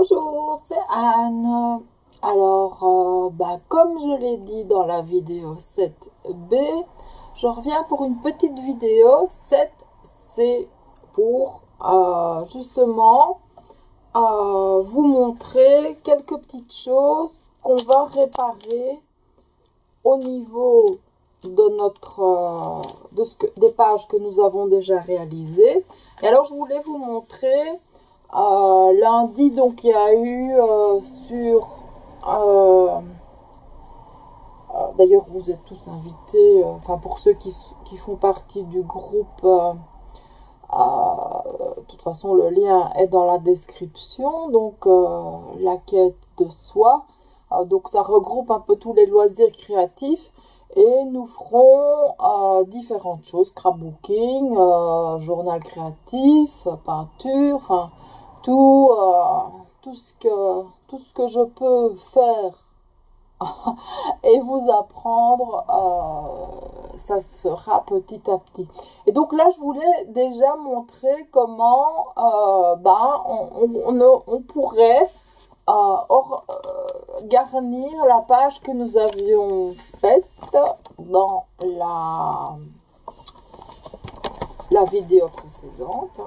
Bonjour, c'est Anne. Alors, comme je l'ai dit dans la vidéo 7B, je reviens pour une petite vidéo 7C pour justement vous montrer quelques petites choses qu'on va réparer au niveau de notre des pages que nous avons déjà réalisées. Et alors, je voulais vous montrer lundi, donc il y a eu d'ailleurs vous êtes tous invités, enfin pour ceux qui font partie du groupe, de toute façon le lien est dans la description, donc la quête de soi, donc ça regroupe un peu tous les loisirs créatifs. Et nous ferons différentes choses, scrapbooking, journal créatif, peinture, enfin tout ce que je peux faire et vous apprendre, ça se fera petit à petit. Et donc là, je voulais déjà montrer comment on pourrait garnir la page que nous avions faite dans la vidéo précédente.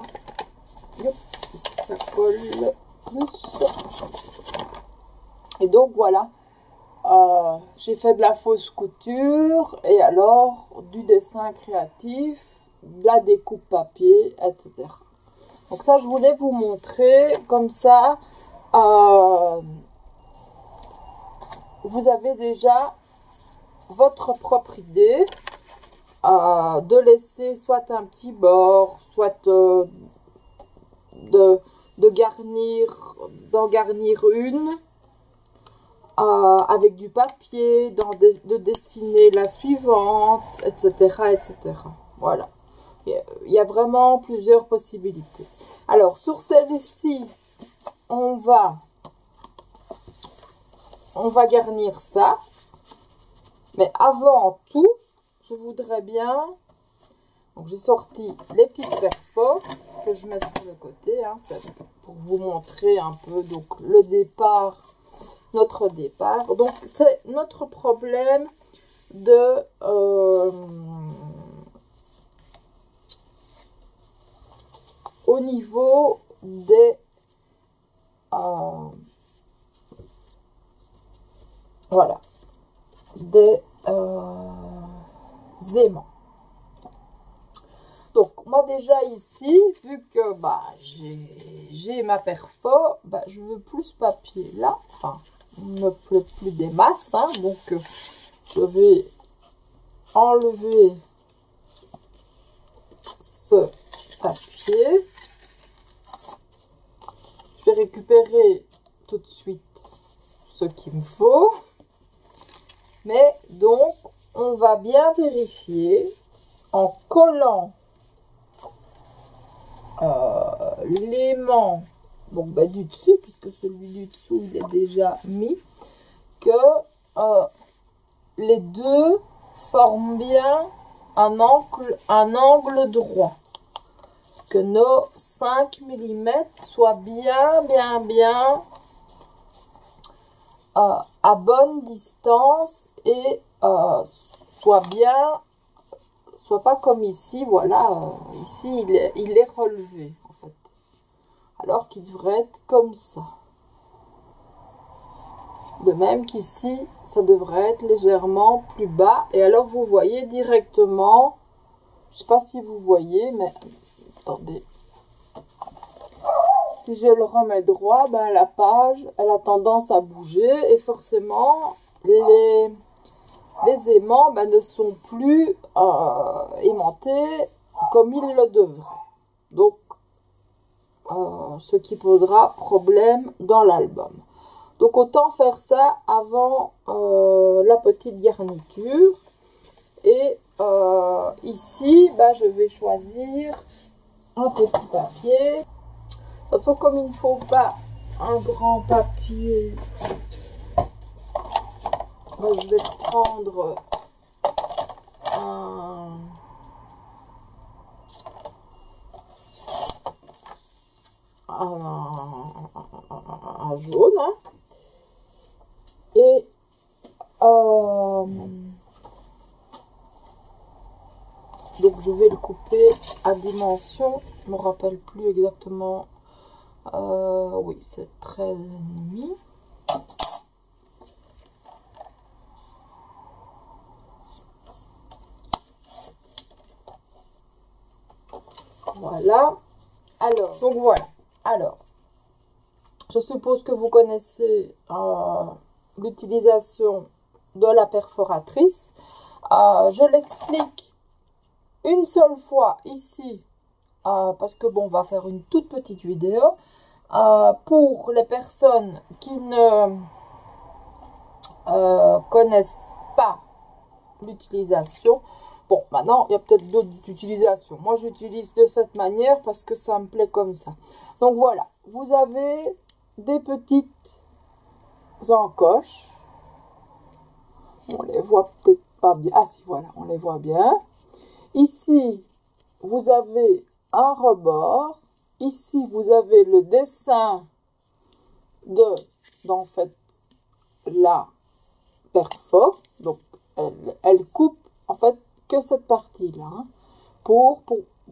Yop, ça colle plus. Et donc voilà, j'ai fait de la fausse couture et alors du dessin créatif, de la découpe papier, etc. Donc ça, je voulais vous montrer comme ça. Vous avez déjà votre propre idée de laisser soit un petit bord, soit d'en garnir une avec du papier, de dessiner la suivante, etc., etc. Voilà. Il y a vraiment plusieurs possibilités. Alors, sur celle-ci, on va garnir ça. Mais avant tout, je voudrais bien... Donc, j'ai sorti les petites perfos que je mets sur le côté. Hein, c'est pour vous montrer un peu donc, le départ, notre départ. Donc, c'est notre problème de... au niveau des... voilà, des aimants. Donc moi déjà ici, vu que j'ai ma perfo, je veux plus papier là, enfin il me plaît plus des masses, hein, donc je vais enlever ce papier. Je vais récupérer tout de suite ce qu'il me faut. Mais donc, on va bien vérifier en collant l'aimant du dessus, puisque celui du dessous il est déjà mis, que les deux forment bien un angle droit. Que nos 5 mm soient bien à bonne distance et soit pas comme ici, voilà, ici il est relevé en fait, alors qu'il devrait être comme ça. De même qu'ici, ça devrait être légèrement plus bas. Et alors vous voyez directement, je sais pas si vous voyez, mais attendez. Si je le remets droit, la page, elle a tendance à bouger et forcément, les aimants ne sont plus aimantés comme ils le devraient. Donc, ce qui posera problème dans l'album. Donc, autant faire ça avant la petite garniture. Et ici, je vais choisir un petit papier. De toute façon, comme il ne faut pas un grand papier, je vais prendre un un jaune. Hein. Et donc je vais le couper à dimension. Je ne me rappelle plus exactement. Oui, c'est 13,5. Voilà. Alors, donc voilà. Alors, je suppose que vous connaissez l'utilisation de la perforatrice. Je l'explique une seule fois ici, parce que bon, on va faire une toute petite vidéo. Pour les personnes qui ne connaissent pas l'utilisation. Bon, maintenant, il y a peut-être d'autres utilisations. Moi, j'utilise de cette manière parce que ça me plaît comme ça. Donc, voilà. Vous avez des petites encoches. On les voit peut-être pas bien. Ah, si, voilà, on les voit bien. Ici, vous avez un rebord. Ici, vous avez le dessin en fait, la perfo. Donc, elle coupe, en fait, que cette partie-là, hein, pour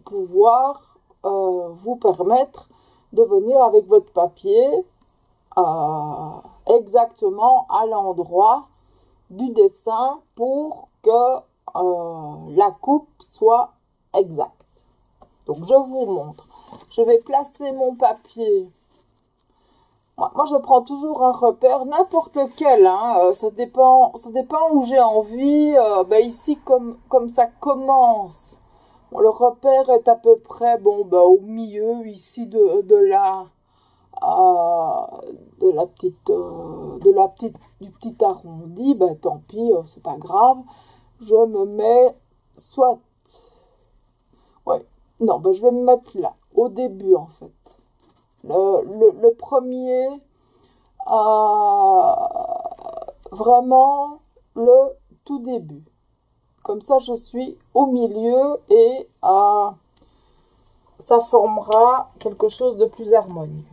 pouvoir vous permettre de venir avec votre papier exactement à l'endroit du dessin pour que la coupe soit exacte. Donc, je vous montre. Je vais placer mon papier. Moi, je prends toujours un repère, n'importe lequel, hein, ça dépend où j'ai envie. Ici, comme ça commence, bon, le repère est à peu près au milieu ici du petit arrondi. Tant pis, c'est pas grave. Je me mets soit, ouais, non, je vais me mettre là, au début en fait. Le premier, vraiment le tout début. Comme ça, je suis au milieu et ça formera quelque chose de plus harmonieux.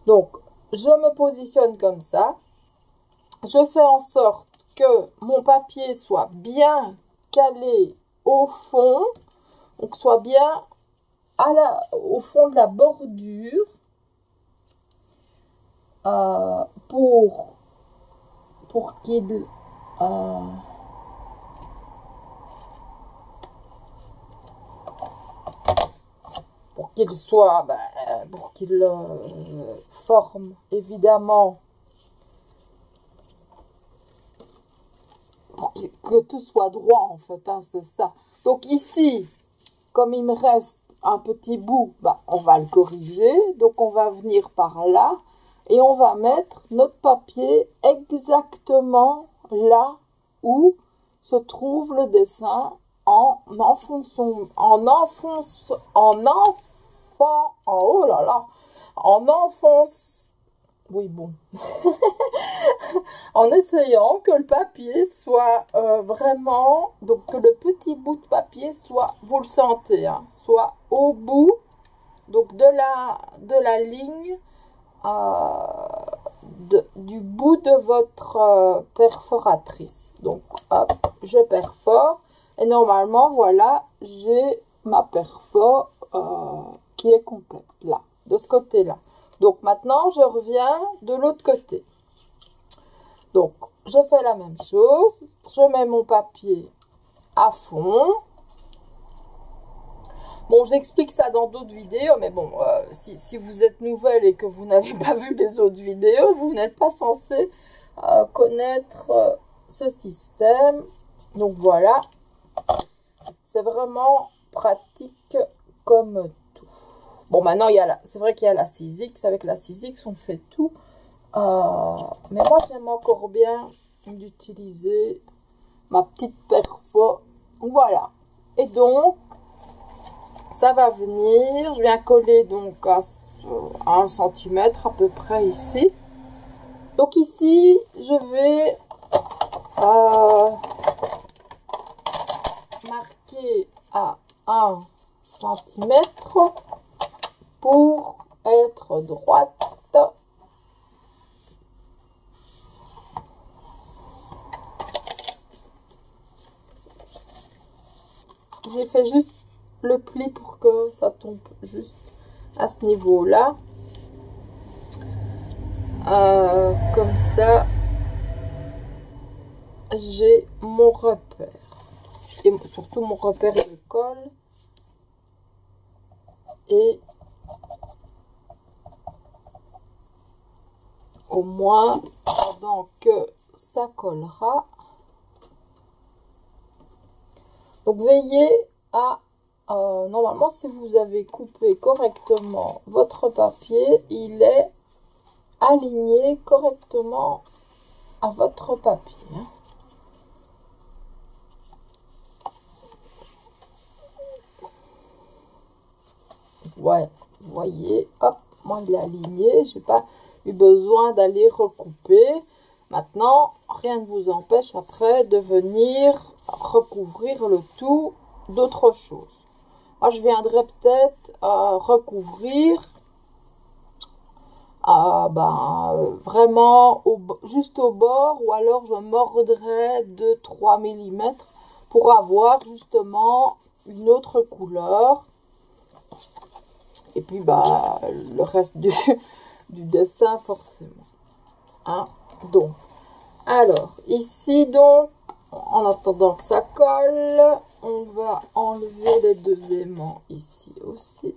Donc, je me positionne comme ça. Je fais en sorte que mon papier soit bien calé au fond, donc soit bien au fond de la bordure pour qu'il soit pour qu'il forme évidemment pour que tout soit droit en fait, hein, c'est ça. Donc ici, comme il me reste un petit bout, on va le corriger. Donc, on va venir par là et on va mettre notre papier exactement là où se trouve le dessin oh là là, en enfonce. Oui, bon. En essayant que le papier soit vraiment, donc que le petit bout de papier soit, vous le sentez, hein, soit au bout, donc de la ligne du bout de votre perforatrice. Donc, hop, je perfore et normalement, voilà, j'ai ma perfo qui est complète là, de ce côté-là. Donc, maintenant, je reviens de l'autre côté. Donc, je fais la même chose. Je mets mon papier à fond. Bon, j'explique ça dans d'autres vidéos, mais bon, si vous êtes nouvelle et que vous n'avez pas vu les autres vidéos, vous n'êtes pas censé connaître ce système. Donc, voilà. C'est vraiment pratique comme tout. Bon, maintenant, c'est vrai qu'il y a la 6X. Avec la 6X, on fait tout. Mais moi, j'aime encore bien d'utiliser ma petite perfo. Voilà. Et donc, ça va venir. Je viens coller donc à 1 cm à peu près ici. Donc ici, je vais marquer à 1 cm pour être droite. J'ai fait juste le pli pour que ça tombe juste à ce niveau-là. Comme ça, j'ai mon repère. Et surtout mon repère de colle. Et au moins, pendant que ça collera. Donc, veillez à... normalement, si vous avez coupé correctement votre papier, il est aligné correctement à votre papier. Ouais, vous voyez, hop, moi il est aligné, j'ai pas eu besoin d'aller recouper. Maintenant, rien ne vous empêche après de venir recouvrir le tout d'autre chose. Moi, je viendrai peut-être recouvrir vraiment juste au bord, ou alors je mordrai de 3 mm pour avoir justement une autre couleur. Et puis, le reste du dessin, forcément. Hein? Donc, alors, ici, donc, en attendant que ça colle, on va enlever les deux aimants ici aussi.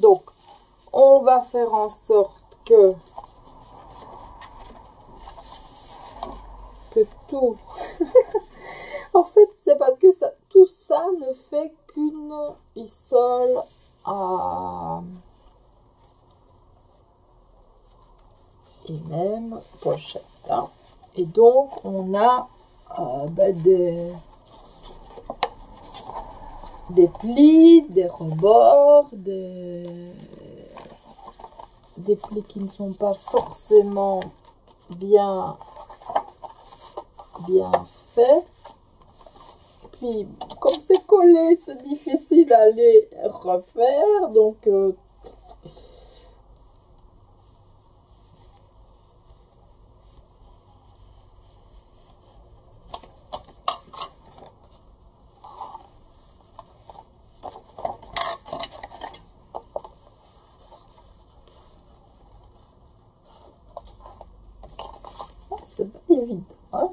Donc, on va faire en sorte que tout... En fait, c'est parce que tout ça ne fait qu'une issole et même pochette. Hein. Et donc, on a des plis, des rebords, des plis qui ne sont pas forcément bien faits. Puis, comme c'est collé, c'est difficile à les refaire. Donc, c'est pas évident. Hein?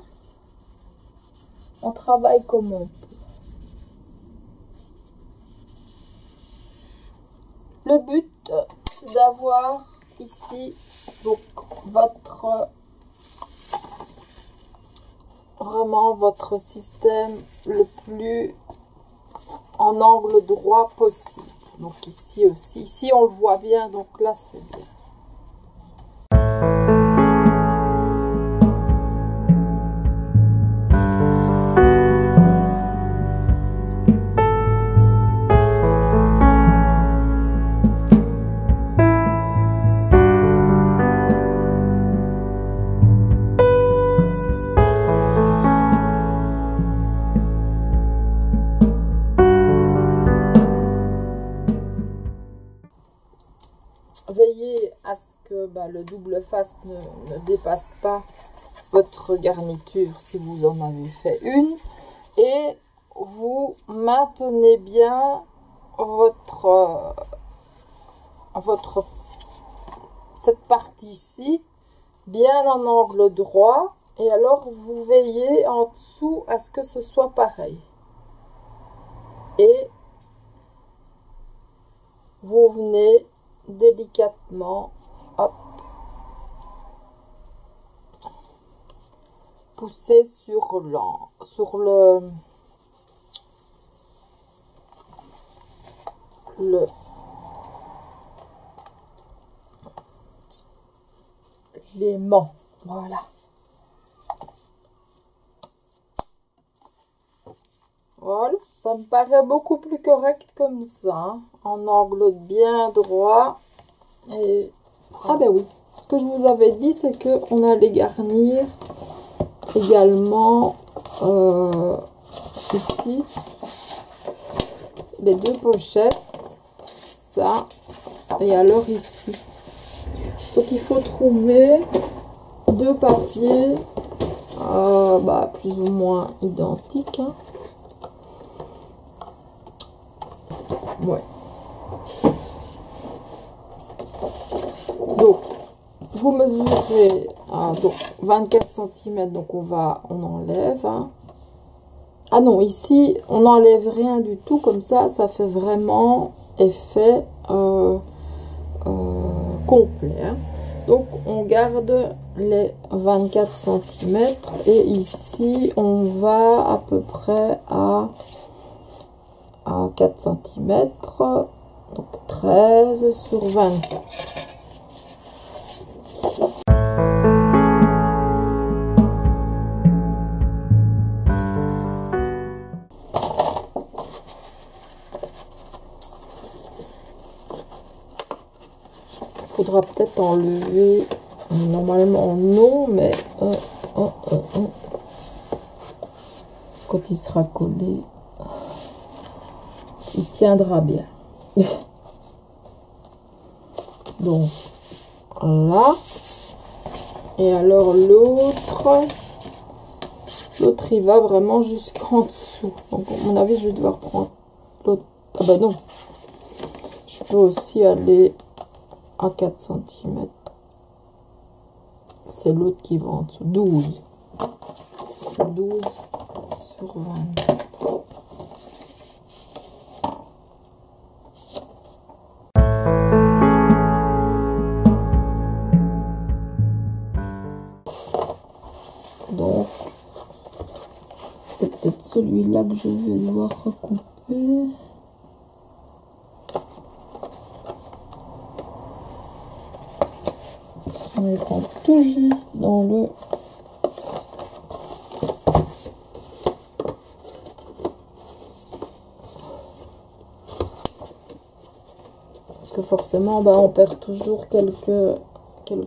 On travaille comme on peut. Le but, c'est d'avoir ici donc vraiment votre système le plus en angle droit possible. Donc ici aussi, ici on le voit bien, donc là c'est bien. Veillez à ce que le double face ne dépasse pas votre garniture si vous en avez fait une. Et vous maintenez bien cette partie ici bien en angle droit. Et alors vous veillez en dessous à ce que ce soit pareil. Et vous venez délicatement, hop, pousser sur l'aimant, voilà. Ça me paraît beaucoup plus correct comme ça, hein, en angle bien droit. Et ah ben oui, ce que je vous avais dit, c'est que on allait garnir également ici les deux pochettes, ça, et alors ici. Donc il faut trouver deux papiers plus ou moins identiques, hein. Ouais. Donc vous mesurez donc 24 cm, donc on enlève, hein. Ah non, ici on n'enlève rien du tout, comme ça fait vraiment effet complet, hein. Donc on garde les 24 cm et ici on va à peu près à 4 cm, donc 13 sur 24. Faudra peut-être enlever, normalement non, mais quand il sera collé, il tiendra bien. Donc là, et alors l'autre il va vraiment jusqu'en dessous. Donc à mon avis je vais devoir prendre l'autre. Ah bah non, je peux aussi aller à 4 cm. C'est l'autre qui va en dessous. 12 sur 20. Donc c'est peut-être celui-là que je vais devoir recouper. On les prend tout juste dans le... Parce que forcément, on perd toujours quelques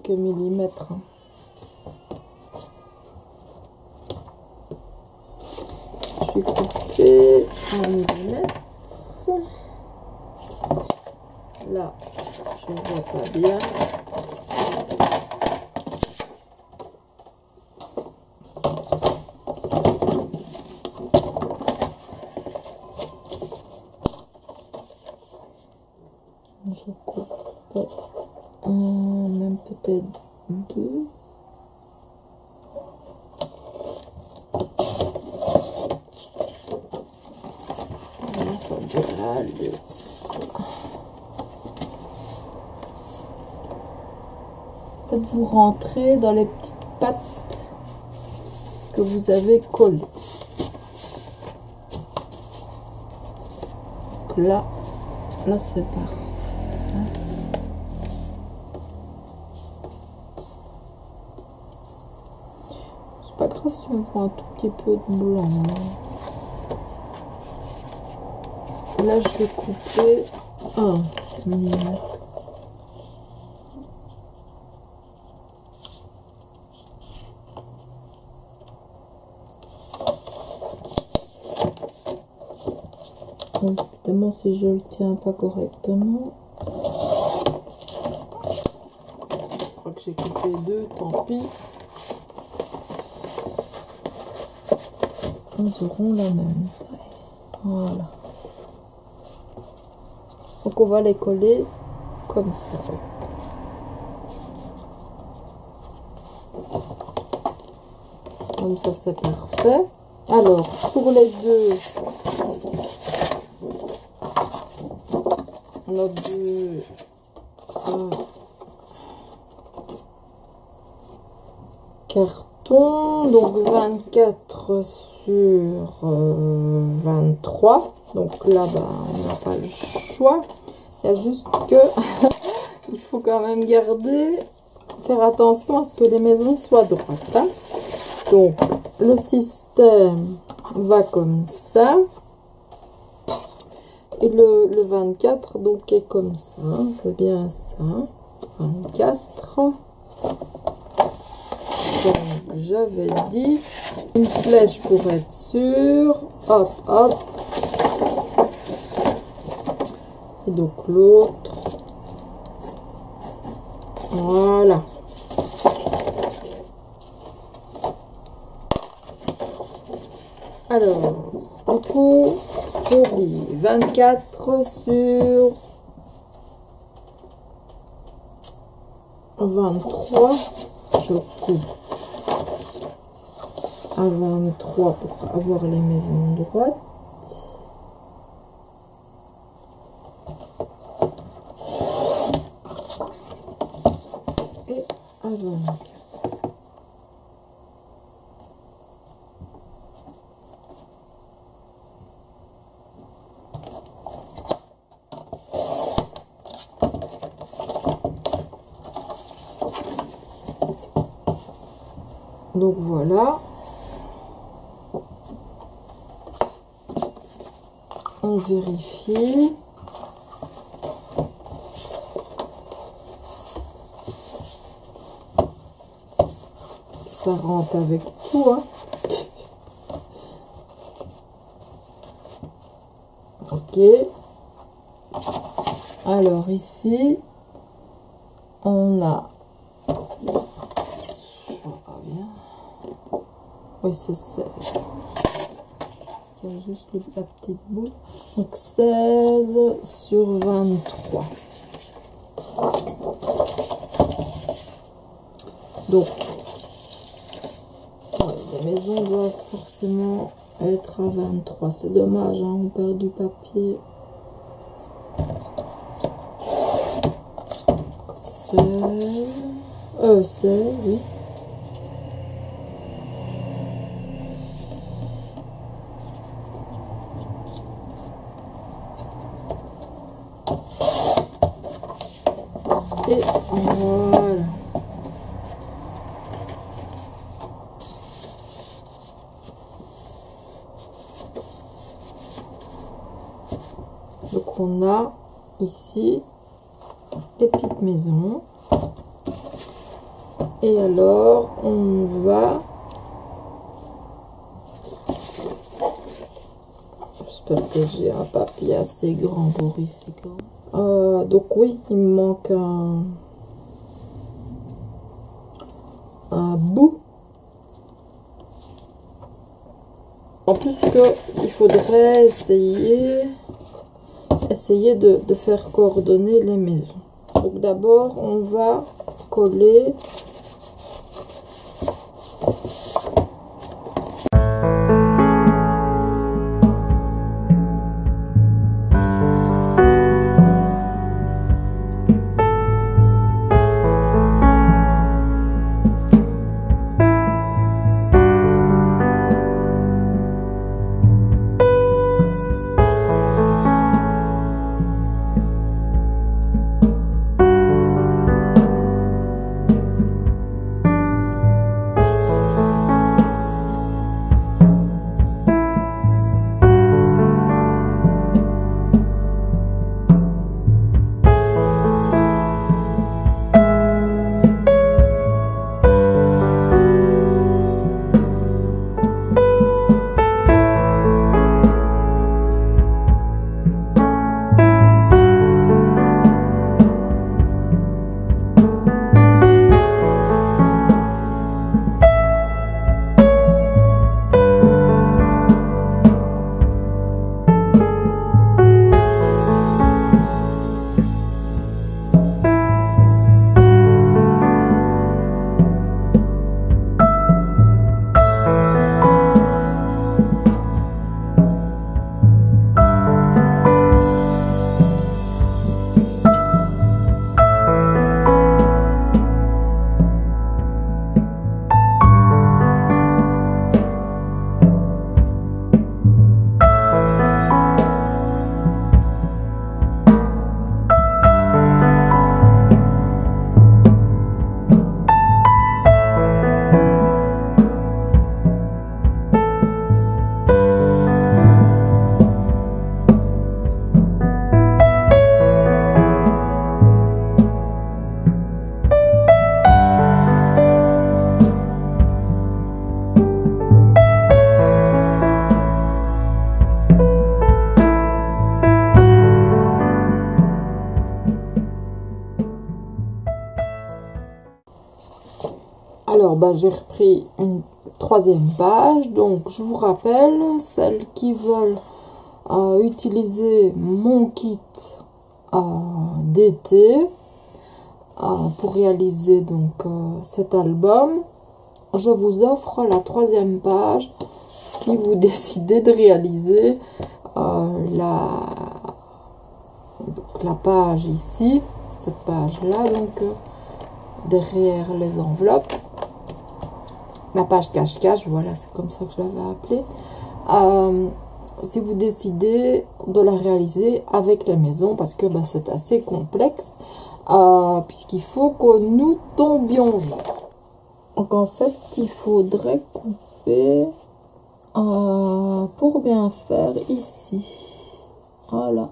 millimètres, hein. Je vais couper 1 millimètre. Là, je ne vois pas bien. Je coupe même peut-être 2. Là, ça devrait aller. Faites-vous rentrer dans les petites pattes que vous avez collées. Donc là c'est parfait. C'est pas grave si on voit un tout petit peu de blanc, hein. Là je vais couper 1 millimètre. Donc, évidemment, si je le tiens pas correctement, je crois que j'ai coupé 2, tant pis. Ils auront la même taille. Voilà. Donc on va les coller comme ça. Comme ça c'est parfait. Alors sur les deux, on a deux cartons, donc 24 sur 23. Donc là, on n'a pas le choix. Il y a juste que il faut quand même faire attention à ce que les maisons soient droites, hein. Donc le système va comme ça. Et le 24, donc, est comme ça. C'est bien ça. 24. Comme j'avais dit. Une flèche pour être sûr. Hop, hop. Et donc l'autre. Voilà. Alors, du coup, j'oublie 24 sur 23. Je coupe à 23 pour avoir les maisons droites. Et à 24. Donc voilà, on vérifie. Ça rentre avec tout, hein. Ok. Alors ici, on a... Oui, c'est 16. Il y a juste la petite boule. Donc 16 sur 23. Donc, les maisons doivent forcément être à 23. C'est dommage, hein, on perd du papier. 16, oui. Et voilà. Donc on a ici les petites maisons. Et alors on va... J'espère que j'ai un papier assez grand pour ici. Donc oui, il me manque un bout. En plus que il faudrait essayer de faire coordonner les maisons. Donc d'abord on va coller Alors, j'ai repris une troisième page. Donc, je vous rappelle, celles qui veulent utiliser mon kit d'été pour réaliser donc cet album, je vous offre la troisième page si vous décidez de réaliser la page ici, cette page là, donc derrière les enveloppes, la page cache-cache, voilà, c'est comme ça que je l'avais appelée. Si vous décidez de la réaliser avec les maisons, parce que c'est assez complexe, puisqu'il faut que nous tombions juste. Donc en fait, il faudrait couper pour bien faire ici. Voilà.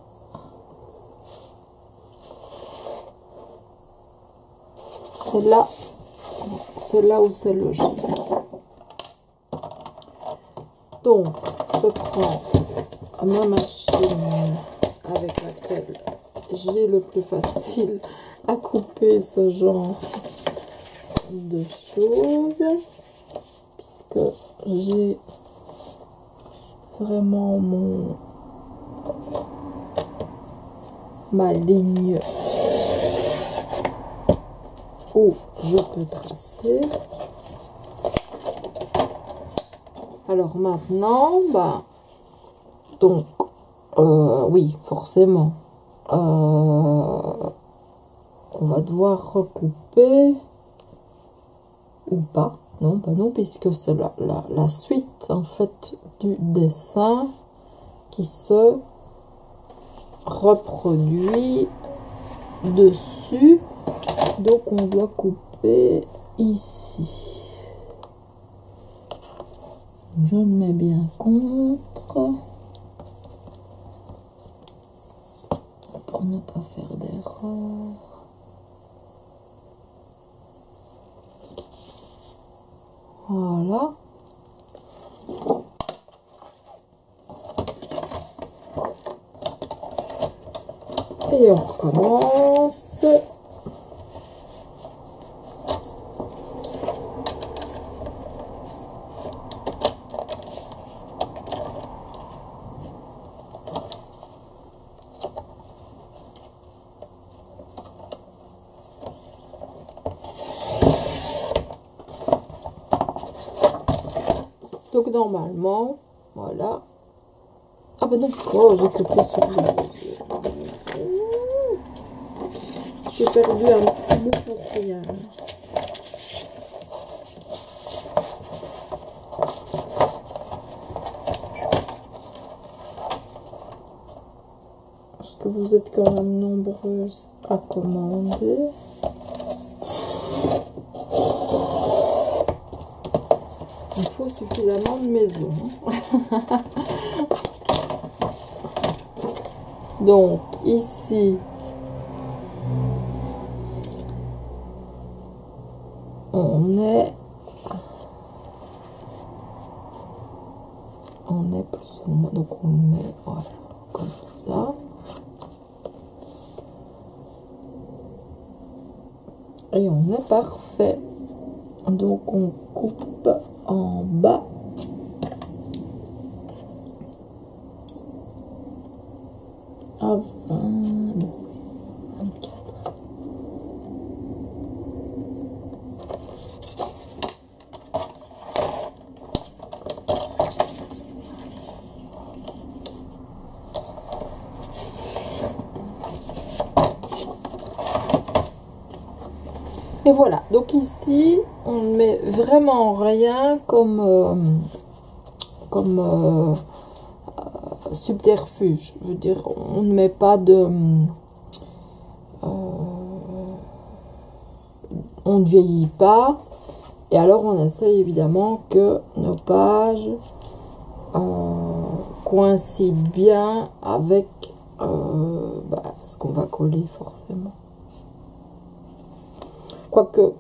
C'est là où c'est logique. Donc, je prends ma machine avec laquelle j'ai le plus facile à couper ce genre de choses, puisque j'ai vraiment ma ligne où je peux tracer. Alors maintenant, donc, oui, forcément, on va devoir recouper, ou pas, non, non, puisque c'est la suite, en fait, du dessin qui se reproduit dessus, donc on doit couper ici. Je le mets bien contre pour ne pas faire d'erreur. Voilà. Et on recommence. Donc normalement, voilà. Ah ben donc, oh, j'ai coupé sur le mesure. J'ai perdu un petit bout pour rien. Parce que vous êtes quand même nombreuses à commander. Il faut suffisamment de maisons. Donc ici, on est plus ou moins, donc on le met voilà, comme ça. Et on est parfait. Donc on coupe en bas. À 24. Et voilà, donc ici on ne met vraiment rien comme subterfuge. Je veux dire, on ne met pas de on ne vieillit pas, et alors on essaye évidemment que nos pages coïncident bien avec ce qu'on va coller forcément. Quoique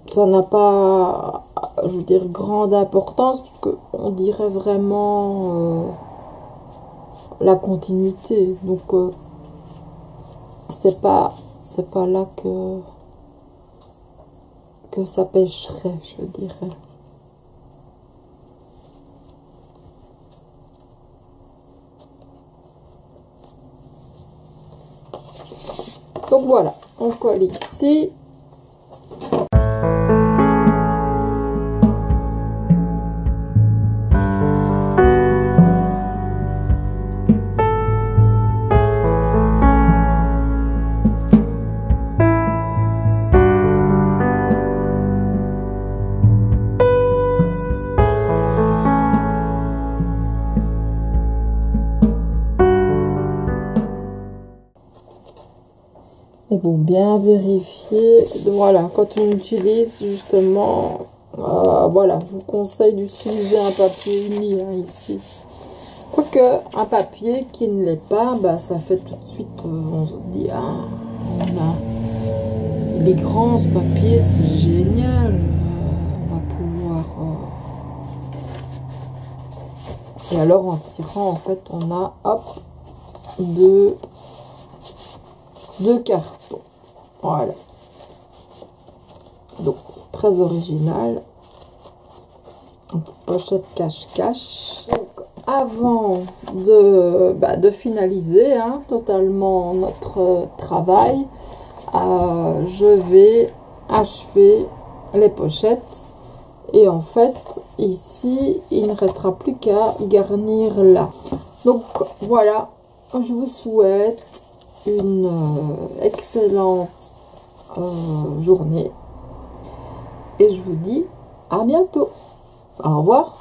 ça n'a pas, je veux dire, grande importance, parce qu'on dirait vraiment la continuité. Donc c'est pas là que ça pêcherait, je dirais. Donc voilà, on colle ici. Et bon, bien vérifier. Voilà, quand on utilise justement, voilà, je vous conseille d'utiliser un papier uni hein, ici. Quoique un papier qui ne l'est pas, bah, ça fait tout de suite, on se dit, ah, il est grand ce papier, c'est génial. On va pouvoir. Et alors en tirant, en fait, on a, hop, deux cartons. Voilà. Donc c'est très original. Une petite pochette cache-cache. Donc avant de finaliser hein, totalement notre travail, je vais achever les pochettes. Et en fait, ici, il ne restera plus qu'à garnir là. Donc voilà, je vous souhaite une excellente journée et je vous dis à bientôt. Au revoir.